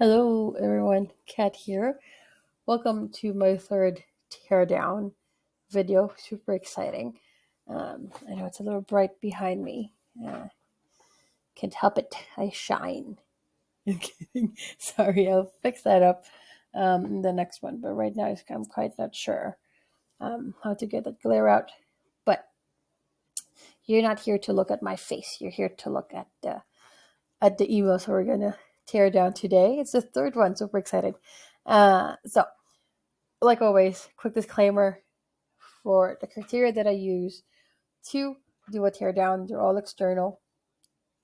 Hello, everyone. Kat here. Welcome to my third Teardown video. Super exciting. I know it's a little bright behind me. Can't help it. I shine. I'm kidding. Sorry, I'll fix that up in the next one. But right now, I'm quite not sure how to get that glare out. But you're not here to look at my face. You're here to look at the emails we're gonna tear down today. It's the third one. Super excited. So like always, quick disclaimer for the criteria that I use to do a teardown, they're all external.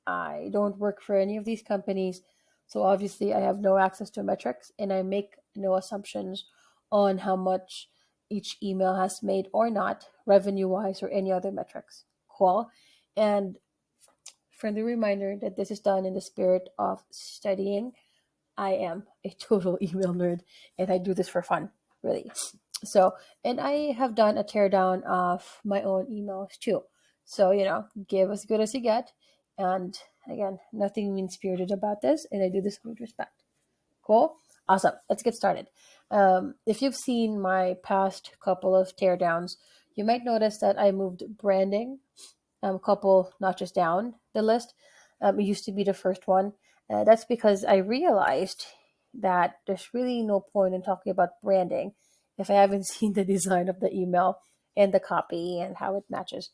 I don't work for any of these companies, so obviously I have no access to metrics and I make no assumptions on how much each email has made or not, revenue wise or any other metrics. Cool. And friendly reminder that this is done in the spirit of studying. I am a total email nerd and I do this for fun, really. So, and I have done a teardown of my own emails too. So, give as good as you get. And again, nothing mean spirited about this. And I do this with respect. Cool? Awesome. Let's get started. If you've seen my past couple of teardowns, you might notice that I moved branding couple notches down the list. It used to be the first one. That's because I realized that there's really no point in talking about branding if I haven't seen the design of the email and the copy and how it matches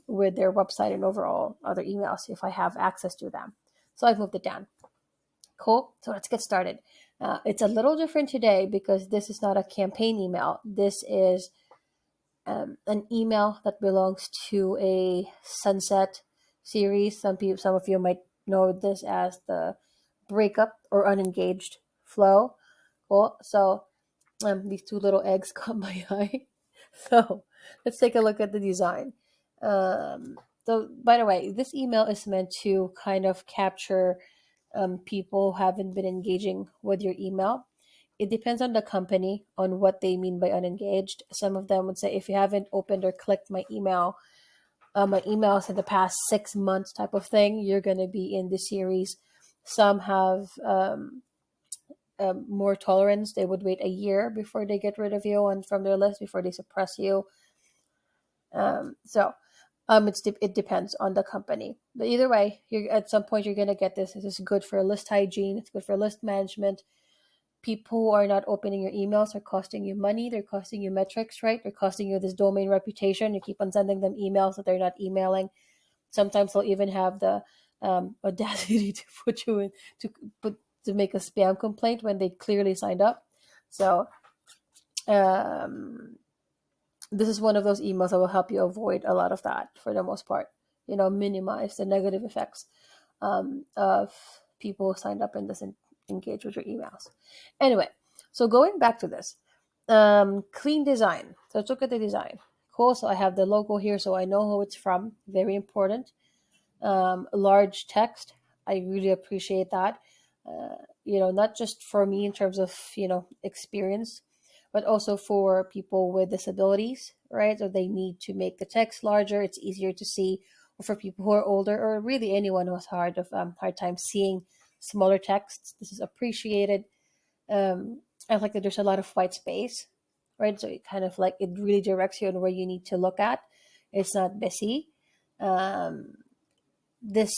with their website and overall other emails if I have access to them. So I've moved it down. Cool. So let's get started. It's a little different today because this is not a campaign email. This is an email that belongs to a sunset series. Some of you might know this as the breakup or unengaged flow. Cool. So these two little eggs caught my eye. So let's take a look at the design. So by the way, this email is meant to kind of capture people who haven't been engaging with your email. It depends on the company on what they mean by unengaged. Some of them would say if you haven't opened or clicked my emails in the past 6 months type of thing, you're going to be in the series. Some have more tolerance. They would wait a year before they get rid of you and from their list before they suppress you. It depends on the company. But either way, at some point you're going to get this. This is good for list hygiene. It's good for list management. People who are not opening your emails are costing you money. They're costing you metrics, right? They're costing you this domain reputation. You keep on sending them emails that they're not emailing. Sometimes they'll even have the audacity to put you in to make a spam complaint when they clearly signed up. So this is one of those emails that will help you avoid a lot of that for the most part. Minimize the negative effects of people who signed up and doesn't engage with your emails. Anyway, so going back to this, clean design. So let's look at the design. Cool. So I have the logo here, so I know who it's from. Very important. Large text. I really appreciate that. Not just for me in terms of experience, but also for people with disabilities, right? So they need to make the text larger. It's easier to see. Or for people who are older, or really anyone who has hard time seeing smaller texts. This is appreciated. I like that there's a lot of white space, right? So it kind of like it really directs you on where you need to look at. It's not busy. This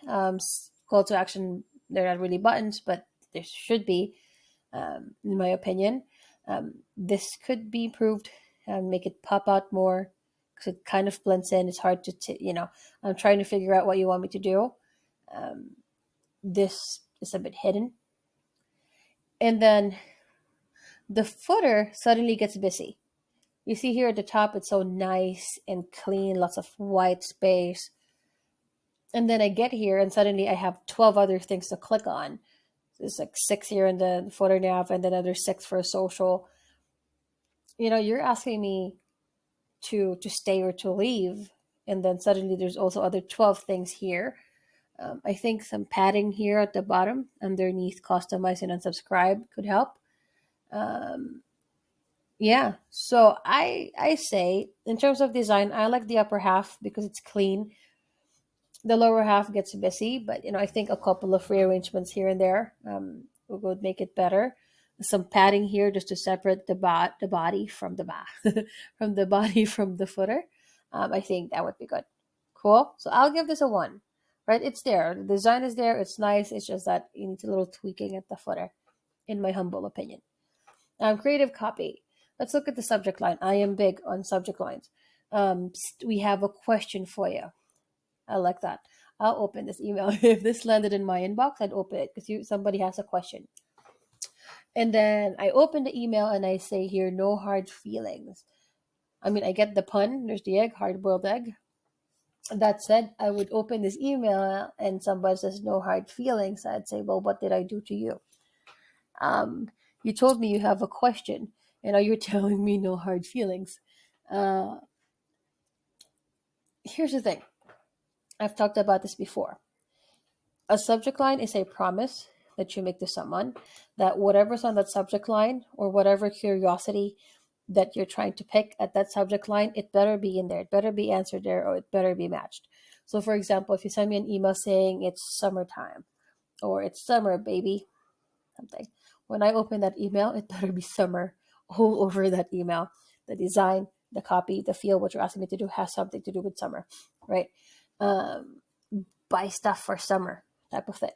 call to action, they're not really buttons, but there should be, in my opinion. This could be improved and make it pop out more because it kind of blends in. It's hard to, I'm trying to figure out what you want me to do. This is a bit hidden. And then the footer suddenly gets busy. You see here at the top, it's so nice and clean, lots of white space. And then I get here and suddenly I have 12 other things to click on. There's like 6 here in the footer nav and then another 6 for social. You're asking me to stay or to leave. And then suddenly there's also other 12 things here. I think some padding here at the bottom underneath customize and unsubscribe could help. So I say in terms of design, I like the upper half because it's clean. The lower half gets busy, but I think a couple of rearrangements here and there would make it better. Some padding here just to separate the body from from the body from the footer. I think that would be good. Cool. So I'll give this a 1. Right? It's there. The design is there. It's nice. It's just that it needs a little tweaking at the footer, in my humble opinion. Creative copy. Let's look at the subject line. I am big on subject lines. We have a question for you. I like that. I'll open this email. If this landed in my inbox, I'd open it because somebody has a question. And then I open the email and I say here, no hard feelings. I mean, I get the pun. There's the egg, hard-boiled egg. That said, I would open this email and somebody says no hard feelings. I'd say, well, what did I do to you? You told me you have a question, and now you're telling me no hard feelings. Here's the thing. I've talked about this before. A subject line is a promise that you make to someone that whatever's on that subject line or whatever curiosity that you're trying to pick at that subject line, it better be in there. It better be answered there, or it better be matched. So, for example, if you send me an email saying it's summertime or it's summer, baby, something. When I open that email, it better be summer all over that email. The design, the copy, the feel, what you're asking me to do has something to do with summer, right? Buy stuff for summer type of thing.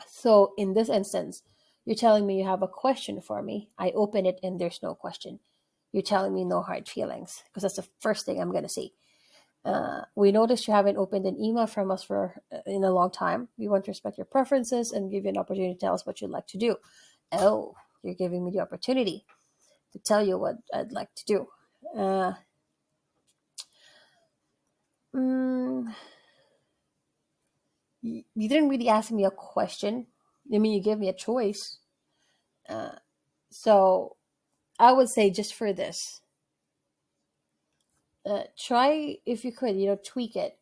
So in this instance, you're telling me you have a question for me. I open it and there's no question. You're telling me no hard feelings because that's the first thing I'm going to see. We noticed you haven't opened an email from us for in a long time. We want to respect your preferences and give you an opportunity to tell us what you'd like to do. Oh, you're giving me the opportunity to tell you what I'd like to do. You didn't really ask me a question. I mean, you gave me a choice. So I would say just for this, try if you could, tweak it.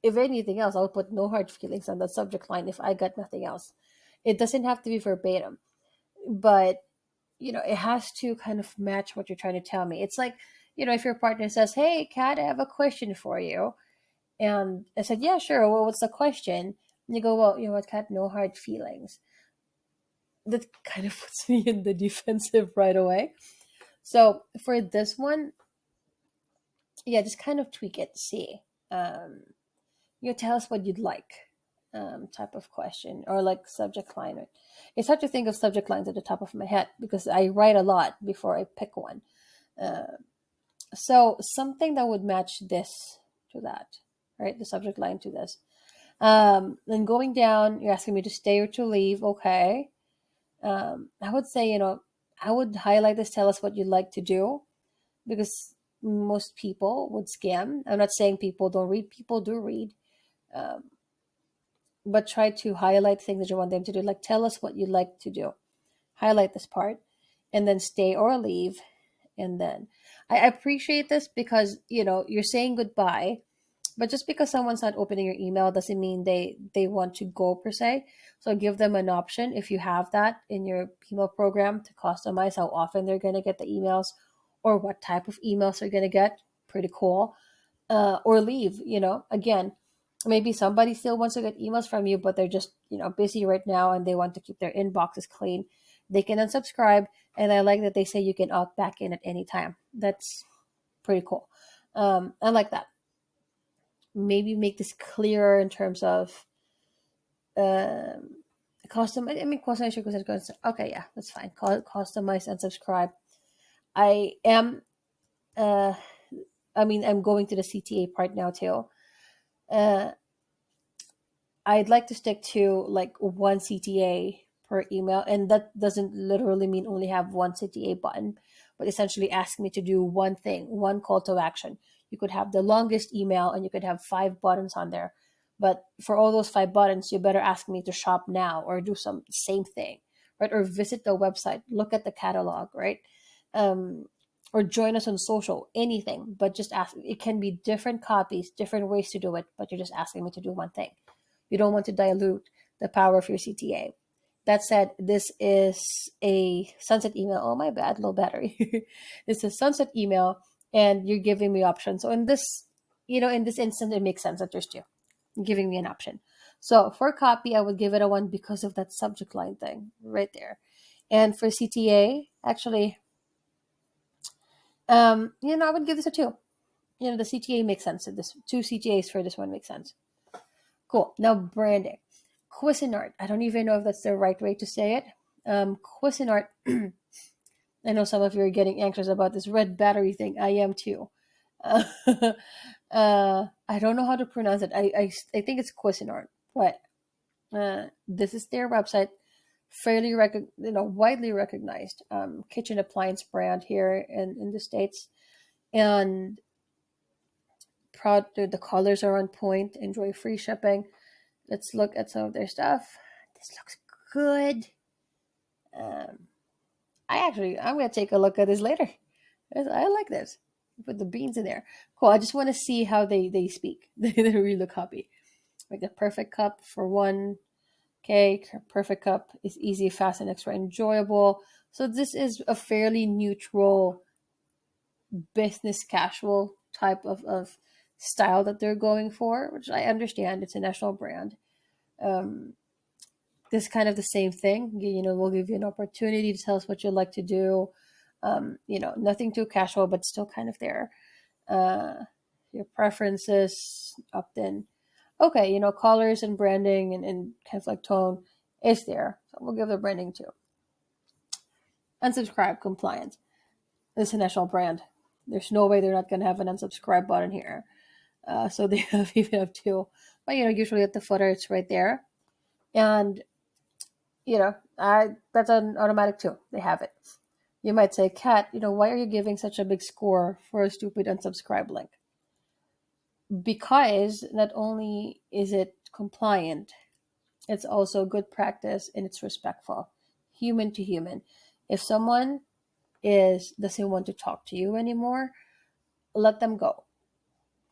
If anything else, I would put no hard feelings on the subject line if I got nothing else. It doesn't have to be verbatim, but it has to kind of match what you're trying to tell me. It's like, if your partner says, "Hey, Kat, I have a question for you," and I said, "Yeah, sure. Well, what's the question?" And you go, "Well, you know what, Kat, no hard feelings." That kind of puts me in the defensive right away. So for this one, yeah, just kind of tweak it. See, tell us what you'd like, type of question, or like subject line. It's hard to think of subject lines at the top of my head because I write a lot before I pick one. So something that would match this to that, right? The subject line to this. Then going down, you're asking me to stay or to leave. Okay. I would say, I would highlight this. Tell us what you'd like to do, because most people would skim. I'm not saying people don't read. People do read. But try to highlight things that you want them to do. Like, tell us what you'd like to do. Highlight this part, and then stay or leave. And then I appreciate this because, you're saying goodbye, but just because someone's not opening your email doesn't mean they want to go per se. So give them an option if you have that in your email program to customize how often they're going to get the emails or what type of emails they're going to get. Pretty cool. Or leave, again, maybe somebody still wants to get emails from you, but they're just, busy right now and they want to keep their inboxes clean. They can unsubscribe. And I like that they say you can opt back in at any time. That's pretty cool. I like that. Maybe make this clearer in terms of customize. Okay, yeah, that's fine. Customize and subscribe. I'm going to the CTA part now too. I'd like to stick to like one CTA per email, and that doesn't literally mean only have one CTA button, but essentially ask me to do one thing, one call to action. You could have the longest email and you could have 5 buttons on there. But for all those 5 buttons, you better ask me to shop now or do some same thing, right? Or visit the website, look at the catalog, right? Or join us on social, anything, but just ask. It can be different copies, different ways to do it, but you're just asking me to do one thing. You don't want to dilute the power of your CTA. That said, this is a sunset email. Oh, my bad, low battery. This is a sunset email, and you're giving me options. So in this instance, it makes sense that there's 2. You're giving me an option. So for copy, I would give it a 1 because of that subject line thing right there. And for CTA, actually, I would give this a 2. The CTA makes sense. This 2 CTAs for this one makes sense. Cool. Now branding. Cuisinart. I don't even know if that's the right way to say it. Cuisinart. I know some of you are getting anxious about this red battery thing. I am too. Uh, I don't know how to pronounce it. I think it's Cuisinart, but this is their website, fairly widely recognized kitchen appliance brand here in the States, and proud the colors are on point. Enjoy free shipping. Let's look at some of their stuff. This looks good. I'm gonna take a look at this later. I like this. Put the beans in there. Cool. I just want to see how they speak. They read the copy. Like a perfect cup for 1K. Perfect cup is easy, fast, and extra enjoyable. So this is a fairly neutral business casual type of style that they're going for, which I understand. It's a national brand. This is kind of the same thing. We'll give you an opportunity to tell us what you'd like to do. Nothing too casual, but still kind of there. Your preferences opt in. Okay, colors and branding and kind of like tone is there. So we'll give the branding too. Unsubscribe compliant. This is a national brand. There's no way they're not going to have an unsubscribe button here. So they even have 2. But, usually at the footer, it's right there. And, that's an automatic 2. They have it. You might say, Kat, why are you giving such a big score for a stupid unsubscribe link? Because not only is it compliant, it's also good practice and it's respectful, human to human. If someone doesn't want to talk to you anymore, let them go.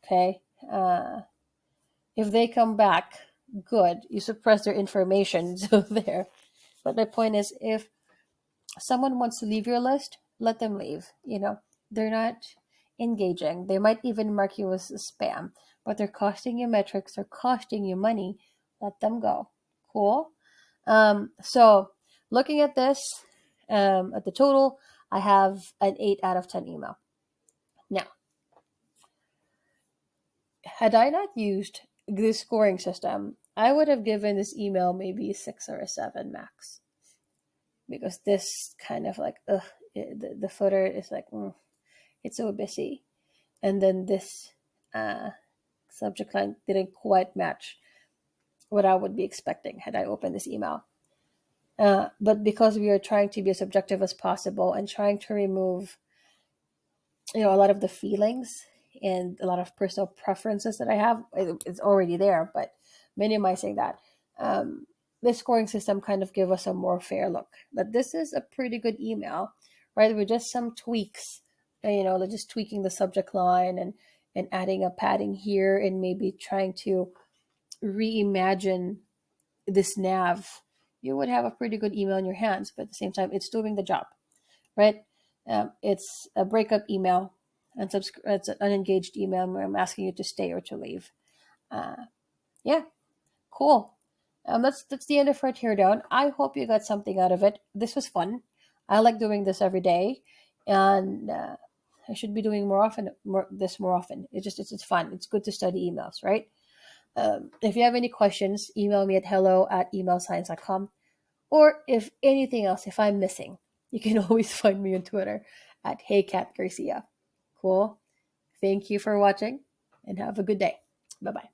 Okay? If they come back, good. You suppress their information, so there. But my point is, if someone wants to leave your list, let them leave. They're not engaging. They might even mark you as a spam, but they're costing you metrics, they're costing you money. Let them go. Cool. So looking at this, at the total, I have an 8 out of 10 email. Now, had I not used this scoring system, I would have given this email maybe a 6 or a 7 max. Because this kind of like, the footer is like, it's so busy. And then this subject line didn't quite match what I would be expecting had I opened this email. But because we are trying to be as objective as possible and trying to remove, a lot of the feelings and a lot of personal preferences that I have, it's already there, but minimizing that. This scoring system kind of give us a more fair look that this is a pretty good email, right? With just some tweaks, like just tweaking the subject line and adding a padding here and maybe trying to reimagine this nav, you would have a pretty good email in your hands. But at the same time, it's doing the job, right? It's a breakup email and it's an unengaged email where I'm asking you to stay or to leave. Yeah, cool. That's the end of our teardown. I hope you got something out of it. This was fun. I like doing this every day, and I should be doing more often. More often. It's fun. It's good to study emails, right? If you have any questions, email me at hello@emailscience.com. Or if anything else, if I'm missing, you can always find me on Twitter at HeyCatGarcia. Cool. Thank you for watching and have a good day. Bye-bye.